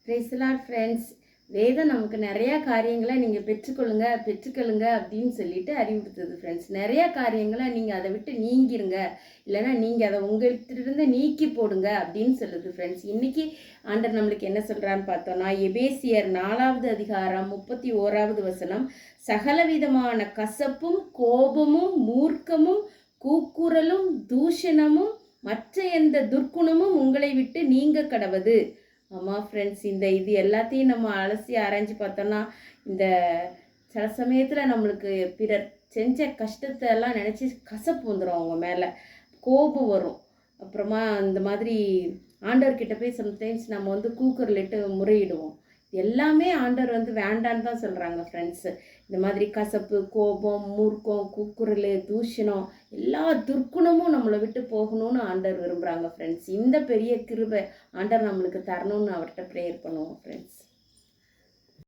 Praise the Lord friends. வேதம் நமக்கு நிறையா காரியங்களை நீங்கள் பெற்றுக்கொள்ளுங்க அப்படின்னு சொல்லிட்டு அறிவுறுத்துது ஃப்ரெண்ட்ஸ். நிறையா காரியங்களை நீங்கள் அதை விட்டு நீங்கிருங்க, இல்லைன்னா நீங்கள் அதை உங்கள்கிட்ட நீக்கி போடுங்க அப்படின்னு சொல்லுது ஃப்ரெண்ட்ஸ். இன்னைக்கு ஆண்டர் நம்மளுக்கு என்ன சொல்கிறான்னு பார்த்தோன்னா, எபேசியர் 4வது அதிகாரம் 31வது வசனம், சகலவிதமான கசப்பும் கோபமும் மூர்க்கமும் கூக்குரலும் தூஷணமும் மற்ற எந்த துர்க்குணமும் உங்களை விட்டு நீங்க கடவது. ஆமாம் ஃப்ரெண்ட்ஸ், இது எல்லாத்தையும் நம்ம அலசி ஆராய்ச்சி பார்த்தோன்னா, இந்த சில சமயத்தில் நம்மளுக்கு பிறர் செஞ்ச கஷ்டத்தை எல்லாம் நினச்சி கசப்பு வந்துடும், அவங்க மேலே கோபம் வரும். அப்புறமா இந்த மாதிரி ஆண்டவர்கிட்ட போய் சம்டைம்ஸ் நம்ம கூக்குரலிட்டு முறையிடுவோம். எல்லாமே ஆண்டவர் வேண்டான்னு தான் சொல்கிறாங்க ஃப்ரெண்ட்ஸு. இந்த மாதிரி கசப்பு, கோபம், மூர்க்கம், கூக்குரல், தூஷணம், எல்லா துர்க்குணமும் நம்மளை விட்டு போகணும்னு ஆண்டவர் விரும்புகிறாங்க ஃப்ரெண்ட்ஸ். இந்த பெரிய கிருபை ஆண்டவர் நம்மளுக்கு தரணும்னு அவர்கிட்ட ப்ரேயர் பண்ணுவோம் ஃப்ரெண்ட்ஸ்.